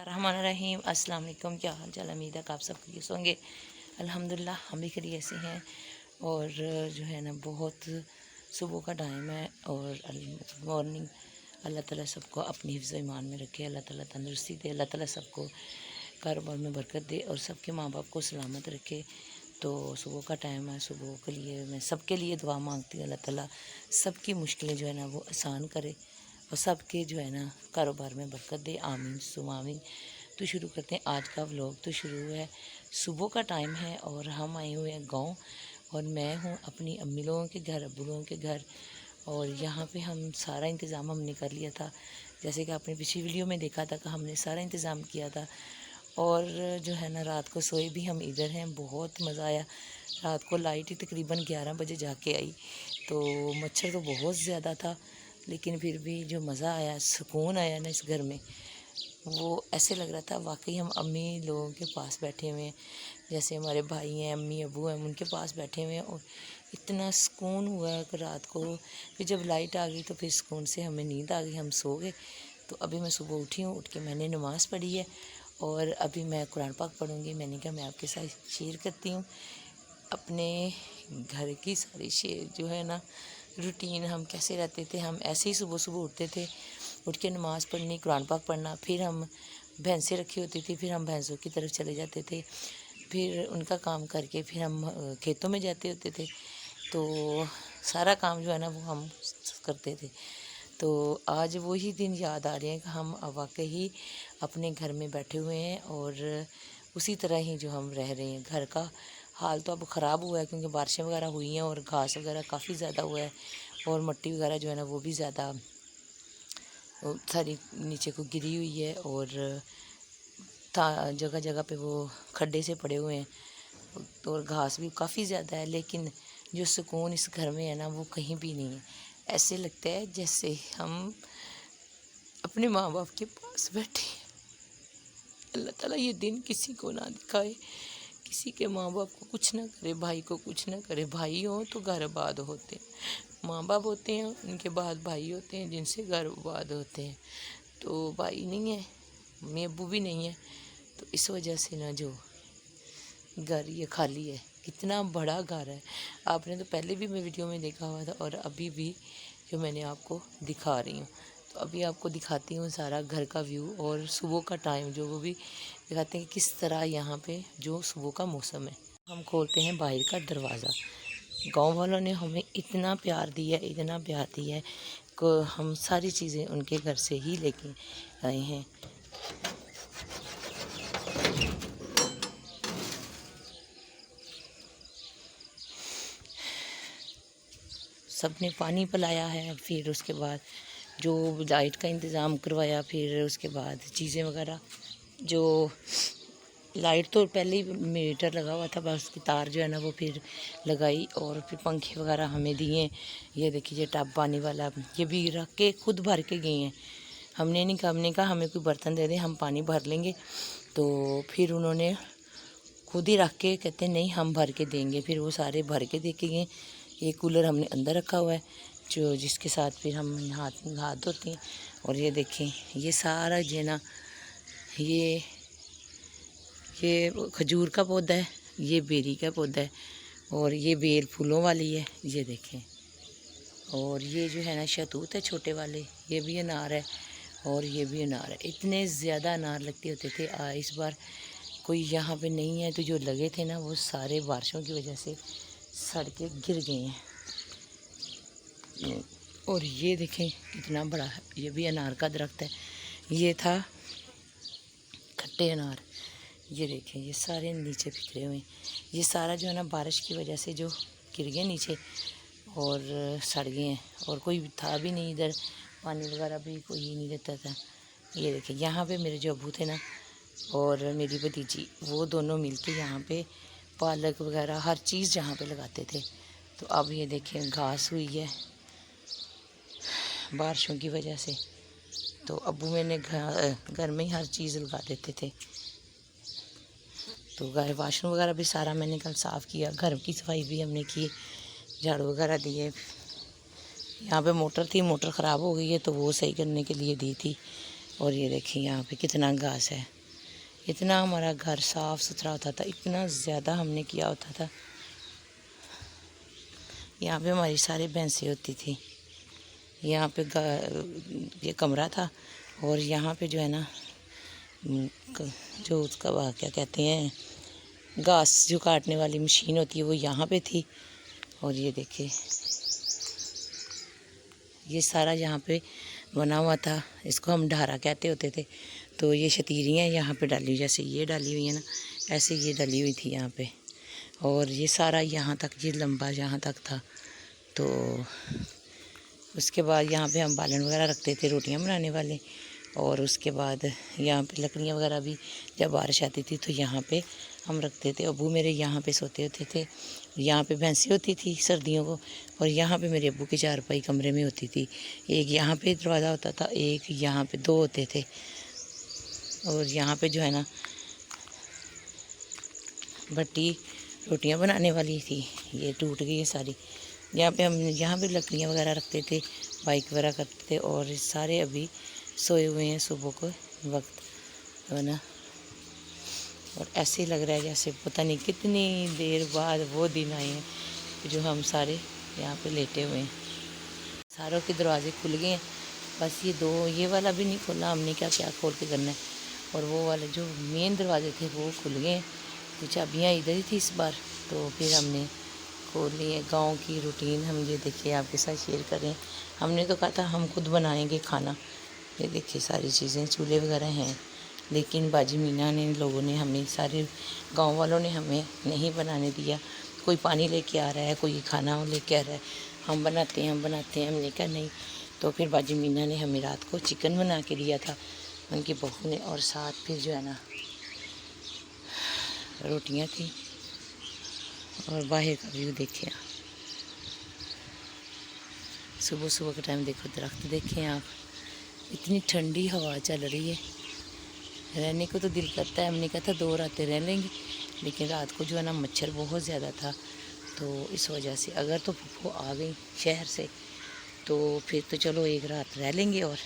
रहमानिर्रहीम। अस्सलाम वालेकुम। क्या हाल चाल, उम्मीद है कि आप सब खैरियत से होंगे। अल्हम्दुलिल्लाह हम भी खैरियत से हैं। और जो है ना, बहुत सुबह का टाइम है और मॉर्निंग। अल्लाह ताला सबको अपनी हिफ्ज़ ईमान में रखे, अल्लाह ताला तंदुरुस्ती दे, अल्लाह ताला सबको कारोबार में बरकत दे और सबके माँ बाप को सलामत रखे। तो सुबह का टाइम है, सुबह के लिए मैं सबके लिए दुआ मांगती हूँ, अल्लाह ताला सबकी मुश्किलें जो है ना वो आसान करे और सबके जो है ना कारोबार में बरकत दे। आमीन सुम आमीन। तो शुरू करते हैं आज का व्लॉग। तो शुरू है, सुबह का टाइम है और हम आए हुए हैं गांव और मैं हूँ अपनी अम्मी लोगों के घर, अब्बू लोगों के घर। और यहाँ पे हम सारा इंतज़ाम हमने कर लिया था, जैसे कि आपने पिछली वीडियो में देखा था कि हमने सारा इंतज़ाम किया था। और जो है ना, रात को सोए भी हम इधर हैं, बहुत मज़ा आया। रात को लाइट ही तकरीबन 11 बजे जाके आई, तो मच्छर तो बहुत ज़्यादा था, लेकिन फिर भी जो मज़ा आया, सुकून आया ना इस घर में, वो ऐसे लग रहा था वाकई हम अम्मी लोगों के पास बैठे हुए हैं। जैसे हमारे भाई हैं, अम्मी अबू हैं, उनके पास बैठे हुए हैं। और इतना सुकून हुआ कि रात को फिर जब लाइट आ गई तो फिर सुकून से हमें नींद आ गई, हम सो गए। तो अभी मैं सुबह उठी हूँ, उठ के मैंने नमाज़ पढ़ी है और अभी मैं कुरान पाक पढ़ूँगी। मैंने कहा मैं आपके साथ शेयर करती हूँ अपने घर की सारी शेयर जो है ना, रूटीन हम कैसे रहते थे। हम ऐसे ही सुबह सुबह उठते थे, उठ के नमाज़ पढ़नी, कुरान पाक पढ़ना, फिर हम भैंसें रखी होती थी, फिर हम भैंसों की तरफ चले जाते थे, फिर उनका काम करके फिर हम खेतों में जाते होते थे। तो सारा काम जो है ना वो हम करते थे। तो आज वही दिन याद आ रहे हैं कि हम वाकई अपने घर में बैठे हुए हैं और उसी तरह ही जो हम रह रहे हैं। घर का हाल तो अब ख़राब हुआ है क्योंकि बारिशें वगैरह हुई हैं और घास वगैरह काफ़ी ज़्यादा हुआ है और मिट्टी वगैरह जो है ना वो भी ज़्यादा सारी नीचे को गिरी हुई है और जगह जगह पे वो खड्डे से पड़े हुए हैं और घास भी काफ़ी ज़्यादा है। लेकिन जो सुकून इस घर में है ना वो कहीं भी नहीं है। ऐसे लगता है जैसे हम अपने माँ बाप के पास बैठे हैं। अल्लाह ताला ये दिन किसी को ना दिखाए, किसी के माँ बाप को कुछ ना करे, भाई को कुछ ना करे। भाई हो तो घर आबाद होते हैं, माँ बाप होते हैं, उनके बाद भाई होते हैं जिनसे घर आबाद होते हैं। तो भाई नहीं है, मम्मी अब्बू भी नहीं है, तो इस वजह से ना जो घर ये खाली है। कितना बड़ा घर है, आपने तो पहले भी मैं वीडियो में देखा हुआ था और अभी भी जो मैंने आपको दिखा रही हूँ। तो अभी आपको दिखाती हूँ सारा घर का व्यू और सुबह का टाइम जो, वो भी दिखाते हैं कि किस तरह यहाँ पे जो सुबह का मौसम है। हम खोलते हैं बाहर का दरवाज़ा। गांव वालों ने हमें इतना प्यार दिया, इतना प्यार दिया है कि हम सारी चीज़ें उनके घर से ही लेके आए हैं। सबने पानी पिलाया है, फिर उसके बाद जो लाइट का इंतज़ाम करवाया, फिर उसके बाद चीज़ें वगैरह जो लाइट तो पहले ही मीटर लगा हुआ था, बस उसकी तार जो है ना वो फिर लगाई और फिर पंखे वगैरह हमें दिए। ये देखिए ये टब पानी वाला, ये भी रख के खुद भर के गए हैं। हमने नहीं कहा, हमने कहा हमें कोई बर्तन दे दें हम पानी भर लेंगे, तो फिर उन्होंने खुद ही रख के कहते नहीं हम भर के देंगे। फिर वो सारे भर के दे के गए। ये कूलर हमने अंदर रखा हुआ है जो जिसके साथ फिर हम हाथ धोते हैं। और ये देखें ये सारा जो ना ये खजूर का पौधा है, ये बेरी का पौधा है और ये बेल फूलों वाली है, ये देखें। और ये जो है ना शहतूत है छोटे वाले, ये भी अनार है और ये भी अनार है। इतने ज़्यादा अनार लगते होते थे, इस बार कोई यहाँ पे नहीं है, तो जो लगे थे ना वो सारे बारिशों की वजह से सड़ के गिर गए हैं। और ये देखें कितना बड़ा है, ये भी अनार का दरख्त है। ये था खट्टे अनार, ये देखें ये सारे नीचे बिखरे हुए हैं। ये सारा जो है ना बारिश की वजह से जो गिर गए नीचे और सड़ गए हैं और कोई था भी नहीं इधर, पानी वगैरह भी कोई नहीं देता था। ये देखें यहाँ पे मेरे जो अबू थे ना और मेरी भतीजी, वो दोनों मिलके यहाँ पे पालक वगैरह हर चीज़ जहाँ पे लगाते थे। तो अब ये देखें घास हुई है बारिशों की वजह से। तो अबू मैंने घर में ही हर चीज़ लगा देते थे। तो घर वाशरूम वगैरह भी सारा मैंने कल साफ़ किया, घर की सफाई भी हमने की, झाड़ू वगैरह दिए। यहाँ पे मोटर थी, मोटर ख़राब हो गई है तो वो सही करने के लिए दी थी और ये देखिए यहाँ पे कितना घास है। इतना हमारा घर साफ़ सुथरा होता था, इतना ज़्यादा हमने किया होता था। यहाँ पे हमारी सारी भैंसें होती थी। यहाँ पे ये कमरा था और यहाँ पे जो है ना जो उसका क्या कहते हैं, घास जो काटने वाली मशीन होती है वो यहाँ पे थी। और ये देखिए ये सारा यहाँ पे बना हुआ था, इसको हम ढारा कहते होते थे। तो ये शतीरियाँ यहाँ पे डाली, जैसे ये डाली हुई है ना, ऐसे ये डाली हुई थी यहाँ पे। और ये सारा यहाँ तक, ये लंबा यहाँ तक था। तो उसके बाद यहाँ पे हम बालन वगैरह रखते थे रोटियाँ बनाने वाले। और उसके बाद यहाँ पे लकड़ियाँ वगैरह भी जब बारिश आती थी तो यहाँ पे हम रखते थे। अब्बू मेरे यहाँ पे सोते होते थे। यहाँ पे भैंसें होती थी सर्दियों को, और यहाँ पे मेरे अब्बू की चारपाई कमरे में होती थी। एक यहाँ पे दरवाज़ा होता था, एक यहाँ पे, दो होते थे। और यहाँ पे जो है ना भट्टी रोटियाँ बनाने वाली थी, ये टूट गई है सारी। यहाँ पे हम यहाँ पे लकड़ियाँ वगैरह रखते थे, बाइक वगैरह करते थे। और सारे अभी सोए हुए हैं सुबह को वक्त, है ना। और ऐसे ही लग रहा है जैसे पता नहीं कितनी देर बाद वो दिन आए हैं जो हम सारे यहाँ पे लेटे हुए हैं। सारों के दरवाजे खुल गए हैं, बस ये दो, ये वाला भी नहीं खुला। हमने क्या क्या खोल के करना है। और वो वाले जो मेन दरवाजे थे वो खुल गए हैं। तो चाबियाँ इधर ही थी इस बार, तो फिर हमने खोल ली है। गाँव की रूटीन हम ये देखिए आपके साथ शेयर करें। हमने तो कहा था हम खुद बनाएंगे खाना। ये देखिए सारी चीज़ें, चूल्हे वगैरह हैं, लेकिन बाजी मीना ने, लोगों ने, हमें, सारे गांव वालों ने हमें नहीं बनाने दिया। कोई पानी लेके आ रहा है, कोई खाना लेके आ रहा है, हम बनाते हैं हमने कहा नहीं। तो फिर बाजी मीना ने हमें रात को चिकन बना के दिया था उनकी बहू ने, और साथ फिर जो है ना रोटियां थी। और बाहर का व्यू देखिए, सुबह सुबह के टाइम देखो, दरख्त देखें आप, इतनी ठंडी हवा चल रही है। रहने को तो दिल करता है। हमने कहा था 2 रातें रह लेंगे, लेकिन रात को जो है ना मच्छर बहुत ज़्यादा था, तो इस वजह से अगर तो फूफो आ गई शहर से तो फिर तो चलो 1 रात रह लेंगे, और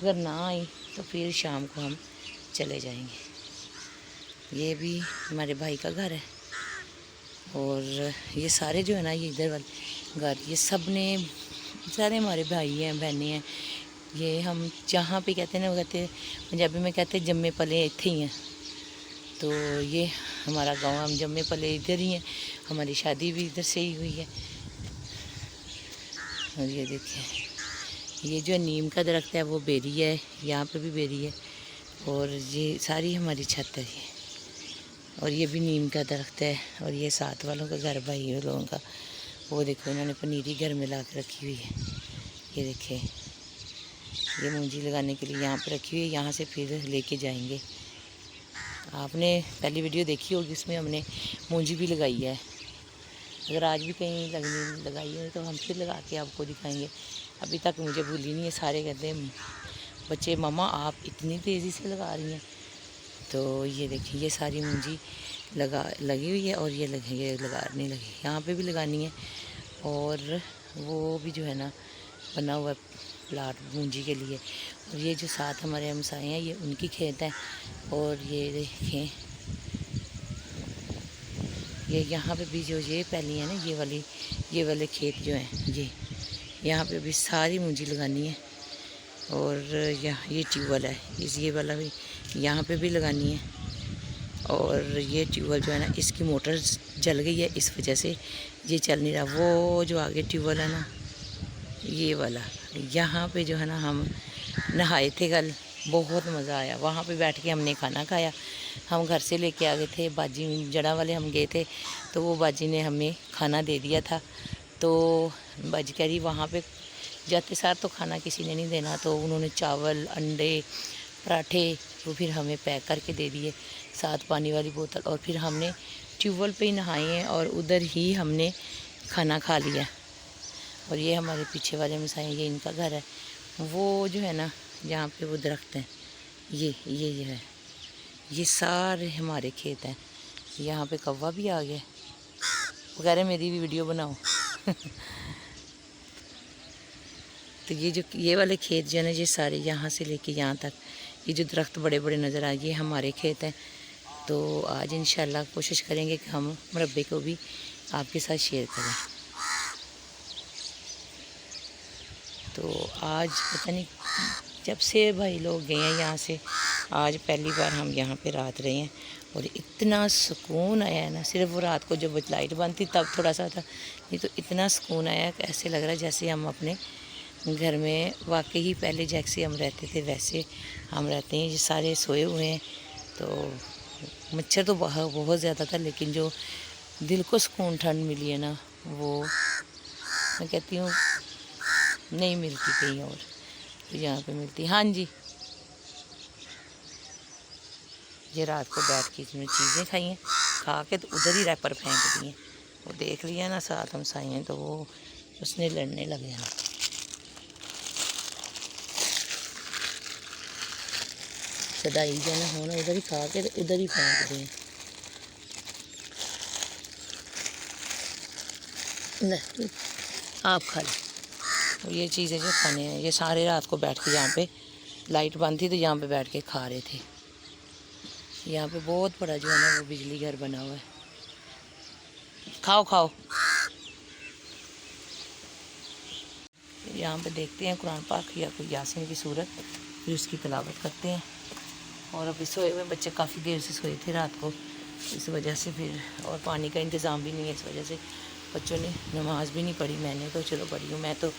अगर ना आई तो फिर शाम को हम चले जाएंगे। ये भी हमारे भाई का घर है। और ये सारे जो है ना, ये इधर वाले घर, ये सब ने, सारे हमारे भाई हैं, बहनें हैं। ये हम जहाँ पे कहते हैं ना, वो कहते हैं पंजाबी में कहते हैं जम्मे पले इत्थे ही हैं। तो ये हमारा गांव, हम जम्मे पले इधर ही हैं, हमारी शादी भी इधर से ही हुई है। और ये देखिए ये जो नीम का दरख्त है वो बेरी है, यहाँ पे भी बेरी है। और ये सारी हमारी छत है ये। और ये भी नीम का दरख्त है। और ये साथ वालों का घर, भाई लोगों का, वो देखो इन्होंने पनीरी घर में ला के रखी हुई है। ये देखिए ये मूंजी लगाने के लिए यहाँ पे रखी हुई है, यहाँ से फिर लेके जाएंगे। आपने पहली वीडियो देखी होगी, उसमें हमने मूंजी भी लगाई है। अगर आज भी कहीं लगाई है तो हम फिर लगा के आपको दिखाएंगे। अभी तक मुझे भूली नहीं है। सारे कहते हैं बच्चे, मामा आप इतनी तेज़ी से लगा रही हैं। तो ये देखिए ये सारी मूंजी लगी हुई है, और ये लगाने लगी, यहाँ पे भी लगानी है। और वो भी जो है ना बना हुआ प्लाट मूंजी के लिए। और ये जो साथ हमारे हमसाए हैं, ये उनकी खेत है। और ये देखें ये यहाँ पे भी जो ये पहली है ना, ये वाले खेत जो हैं, यहाँ पे भी सारी मूंजी लगानी है। और ये ट्यूबवेल है, ये वाला भी यहाँ पे भी लगानी है। और ये ट्यूबवेल जो है ना, इसकी मोटर जल गई है, इस वजह से ये चल नहीं रहा। वो जो आगे ट्यूबवेल है ना, ये वाला, यहाँ पे जो है ना हम नहाए थे कल, बहुत मज़ा आया। वहाँ पे बैठ के हमने खाना खाया। हम घर से लेके आ गए थे, बाजी जड़ा वाले हम गए थे, तो वो बाजी ने हमें खाना दे दिया था। तो बाजी कह रही वहाँ पे जाते सार तो खाना किसी ने नहीं देना, तो उन्होंने चावल, अंडे, पराठे वो फिर हमें पैक करके दे दिए, साथ पानी वाली बोतल। और फिर हमने ट्यूबवेल पे ही नहाए हैं और उधर ही हमने खाना खा लिया। और ये हमारे पीछे वाले मसाए, ये इनका घर है। वो जो है ना जहाँ पे वो दरख्त हैं, ये है, ये सारे हमारे खेत हैं। यहाँ पे कौवा भी आ गया, वो कह रहे मेरी भी वीडियो बनाओ। तो ये वाले खेत जो है ना, ये सारे यहाँ से लेके यहाँ तक ये जो दरख्त बड़े बड़े नज़र आए, ये हमारे खेत हैं। तो आज इंशाल्लाह कोशिश करेंगे कि हम मुरब्बे को भी आपके साथ शेयर करें। तो आज पता नहीं जब से भाई लोग गए हैं यहाँ से, आज पहली बार हम यहाँ पे रात रहे हैं और इतना सुकून आया है ना। सिर्फ वो रात को जब लाइट बंद थी तब थोड़ा सा था, नहीं तो इतना सुकून आया कि ऐसे लग रहा है जैसे हम अपने घर में वाकई पहले जैसे हम रहते थे वैसे हम रहते हैं। ये सारे सोए हुए हैं, तो मच्छर तो बहुत ज़्यादा था, लेकिन जो दिल को सुकून ठंड मिली है ना, वो मैं कहती हूँ नहीं मिलती कहीं और, तो यहाँ पे मिलती। हाँ जी, ये रात को बैठ के इसमें चीज़ें खाई हैं, खा के तो उधर ही रैपर फेंक दिए। वो देख लिया ना साथ हम साई हैं, तो वो उसने लड़ने लग जाना। सदाई जो ना हो ना, उधर ही खा के तो उधर ही फेंक दिए। आप खा लो। ये चीज़ें जो खाने हैं, ये सारे रात को बैठ के, यहाँ पे लाइट बंद थी तो यहाँ पे बैठ के खा रहे थे। यहाँ पे बहुत बड़ा जो है ना वो बिजली घर बना हुआ है। खाओ खाओ। यहाँ पे देखते हैं कुरान पाक या कोई यासीन की सूरत, फिर उसकी तिलावत करते हैं। और अभी सोए हुए बच्चे काफ़ी देर से सोए थे रात को, इस वजह से फिर, और पानी का इंतज़ाम भी नहीं है, इस वजह से बच्चों ने नमाज़ भी नहीं पढ़ी। मैंने तो चलो पढ़ी हूँ, मैं तो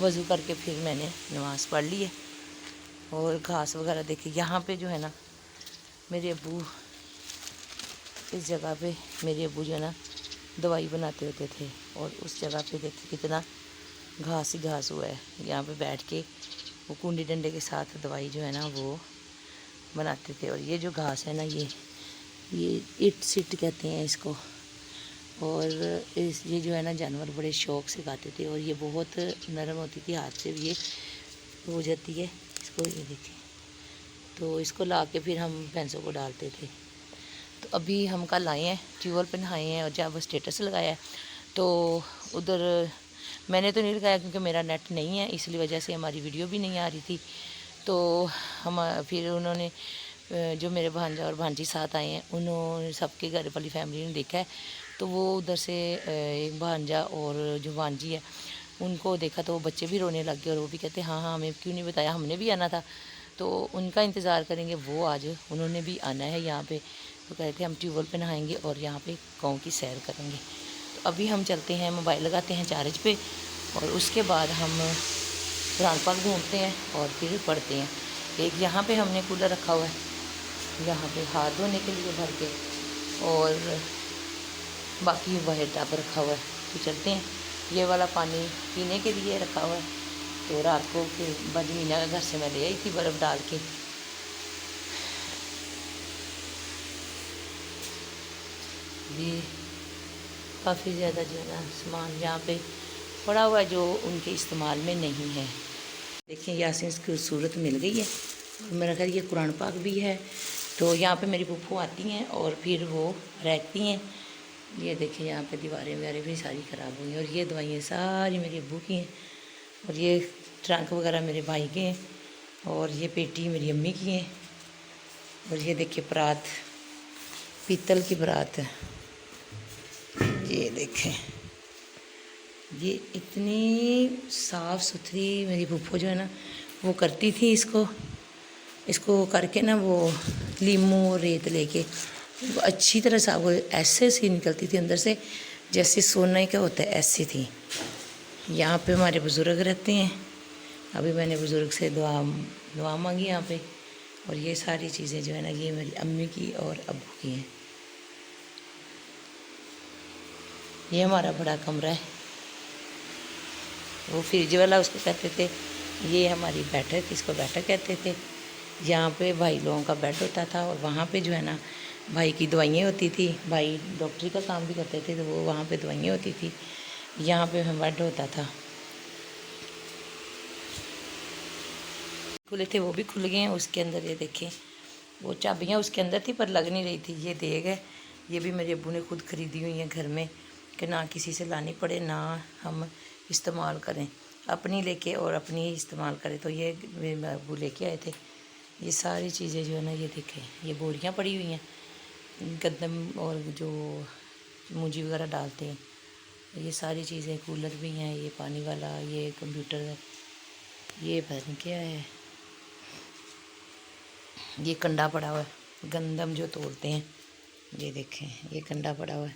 वज़ू करके फिर मैंने नमाज़ पढ़ ली है। और घास वगैरह देखिए, यहाँ पे जो है ना मेरे अब्बू, इस जगह पे मेरे अब्बू जो है ना दवाई बनाते होते थे, और उस जगह पे देखिए कितना घास ही घास हुआ है। यहाँ पे बैठ के वो कुंडी डंडे के साथ दवाई जो है ना वो बनाते थे। और ये जो घास है ना, ये इट सिट कहते हैं इसको। और ये जो है ना जानवर बड़े शौक़ से खाते थे, और ये बहुत नरम होती थी, हाथ से भी ये हो जाती है। इसको ये देखिए, तो इसको ला के फिर हम भैंसों को डालते थे। तो अभी हम कल आए हैं, ट्यूबवेल पे नहाए हैं, और जब स्टेटस लगाया है तो उधर मैंने तो नहीं लगाया क्योंकि मेरा नेट नहीं है, इसलिए वजह से हमारी वीडियो भी नहीं आ रही थी। तो हम फिर उन्होंने जो मेरे भांजा और भांजी साथ आए हैं, उन्होंने सबके घर वाली फैमिली ने देखा है, तो वो उधर से एक भांजा और जो भांजी है उनको देखा, तो वो बच्चे भी रोने लग गए, और वो भी कहते हाँ हाँ हमें क्यों नहीं बताया, हमने भी आना था। तो उनका इंतज़ार करेंगे, वो आज उन्होंने भी आना है यहाँ पे। तो कह रहे थे हम ट्यूबवेल पे नहाएंगे और यहाँ पे गाँव की सैर करेंगे। तो अभी हम चलते हैं, मोबाइल लगाते हैं चार्ज पे, और उसके बाद हम कुरान पाक ढूंढते हैं और फिर पढ़ते हैं। एक यहाँ पे हमने कूलर रखा हुआ है, यहाँ पे हाथ धोने के लिए भर के, और बाकी वह टब रखा हुआ है। तो चलते हैं, ये वाला पानी पीने के लिए रखा हुआ है। तो रात को फिर बदमीना का घर से मैं ले आई थी बर्फ़ डाल के। ये काफ़ी ज़्यादा जो है ना सामान यहाँ पे पड़ा हुआ है जो उनके इस्तेमाल में नहीं है। देखिए यासीन की सूरत मिल गई है, और मेरा ख्याल ये कुरान पाक भी है। तो यहाँ पे मेरी फूफू आती हैं और फिर वो रहती हैं। ये देखिए यहाँ पे दीवारें वगैरह भी सारी ख़राब हुई हैं, और ये दवाइयाँ सारी मेरे अब्बू की हैं, और ये ट्रंक वगैरह मेरे भाई के हैं, और ये पेटी मेरी अम्मी की है। और ये देखिए परात, पीतल की परात है, ये देखें। ये इतनी साफ़ सुथरी मेरी फूफो जो है ना वो करती थी। इसको करके ना वो लीमू और रेत लेके अच्छी तरह साफ, ऐसे सी निकलती थी अंदर से जैसे सोना का होता है, ऐसी थी। यहाँ पे हमारे बुज़ुर्ग रहते हैं। अभी मैंने बुज़ुर्ग से दुआ मांगी यहाँ पे। और ये सारी चीज़ें जो है ना ये मेरी अम्मी की और अब्बू की हैं। ये हमारा बड़ा कमरा है, वो फ्रिज वाला उसको कहते थे। ये हमारी बैठक, इसको बैठक कहते थे। यहाँ पे भाई लोगों का बेड होता था, और वहाँ पे जो है ना भाई की दवाइयाँ होती थी। भाई डॉक्टरी का काम भी करते थे, तो वो वहाँ पे दवाइयाँ होती थी। यहाँ पे हम बेड होता था। खुले थे वो भी खुल गए हैं। उसके अंदर ये देखें, वो चाबियाँ उसके अंदर थी पर लग नहीं रही थी। ये देग है, ये भी मेरे अब्बू ने खुद ख़रीदी हुई है घर में, कि ना किसी से लानी पड़े ना हम इस्तेमाल करें। अपनी लेके और अपनी ही इस्तेमाल करें। तो ये मेरे अब्बू लेके आए थे। ये सारी चीज़ें जो है ना, ये देखें, ये बोरियां पड़ी हुई हैं गंदम और जो मूंजी वगैरह डालते हैं। ये सारी चीज़ें, कूलर भी हैं, ये पानी वाला, ये कंप्यूटर है, ये पता नहीं क्या है, ये कंडा पड़ा हुआ है गंदम जो तोड़ते हैं। ये देखें, ये कंडा पड़ा हुआ है।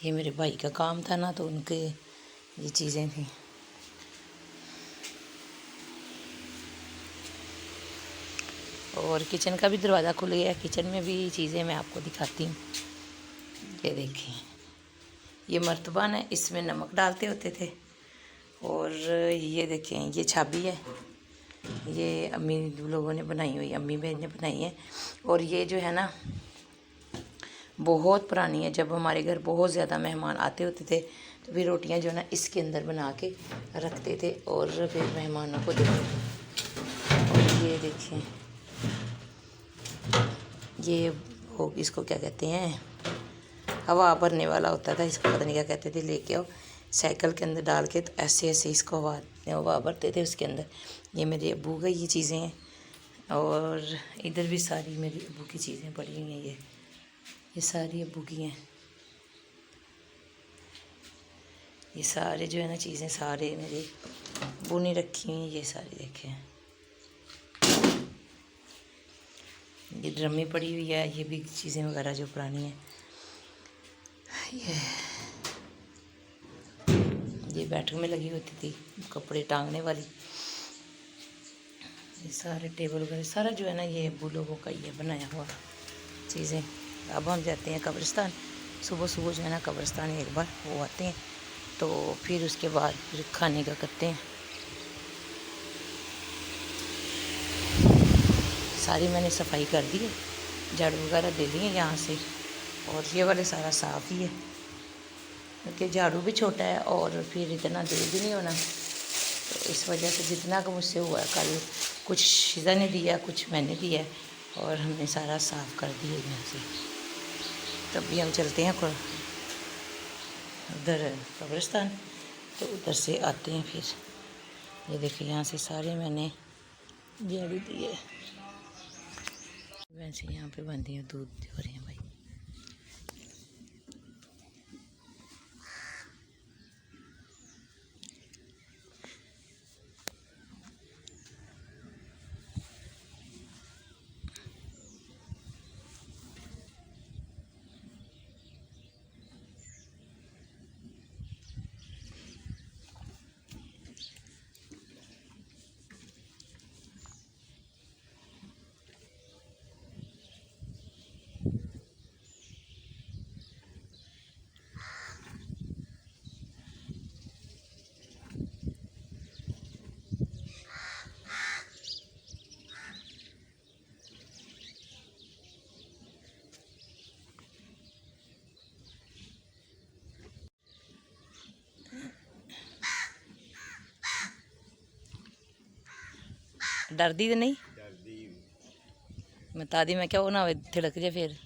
ये मेरे भाई का काम था ना, तो उनके ये चीज़ें थी। और किचन का भी दरवाज़ा खुल गया। किचन में भी चीज़ें मैं आपको दिखाती हूँ। ये देखिए, ये मर्तबान है, इसमें नमक डालते होते थे। और ये देखें, ये छाबी है, ये अम्मी लोगों ने बनाई हुई, अम्मी बहन ने बनाई है। और ये जो है ना, बहुत पुरानी है। जब हमारे घर बहुत ज़्यादा मेहमान आते होते थे तो फिर रोटियां जो है ना इसके अंदर बना के रखते थे और फिर मेहमानों को देते थे। और ये देखिए, ये वो इसको क्या कहते हैं, हवा भरने वाला होता था, इसको पता नहीं क्या कहते थे। लेके आओ साइकिल के अंदर डाल के, तो ऐसे ऐसे इसको हवा भरते थे उसके अंदर। ये मेरे अब्बू का ये चीज़ें हैं। और इधर भी सारी मेरी अब्बू की चीज़ें पड़ी हुई हैं। ये सारी अब्बू की हैं। ये सारे जो है ना चीज़ें, सारे मेरे अब्बू ने रखी हुई हैं। ये सारी देखें, ये ड्रमी पड़ी हुई है। ये भी चीज़ें वगैरह जो पुरानी हैं। ये बैठक में लगी होती थी कपड़े टांगने वाली। ये सारे टेबल वगैरह सारा जो है ना, ये अब्बू लोगों का ये बनाया हुआ चीज़ें। अब हम जाते हैं कब्रिस्तान। सुबह सुबह जो है ना कब्रिस्तान एक बार वो आते हैं, तो फिर उसके बाद फिर खाने का करते हैं। सारी मैंने सफाई कर दी है, झाड़ू वगैरह दे लिए यहाँ से। और ये वाले सारा साफ़ ही है, क्योंकि झाड़ू भी छोटा है और फिर इतना देर भी नहीं होना। तो इस वजह से जितना का मुझसे हुआ है, कल कुछ शिजा ने दिया, कुछ मैंने दिया, और हमने सारा साफ़ कर दिया यहाँ से। तब भी हम चलते हैं उधर कब्रिस्तान, तो उधर से आते हैं फिर। ये देखिए, यहाँ से सारे मैंने झाड़ू दिए। वैसे यहाँ पे बंदी है, दूध हो रहे हैं भाई। डरदी तो नहीं? मैं तादी मैं क्या, वो ना थिड़क जाए फिर।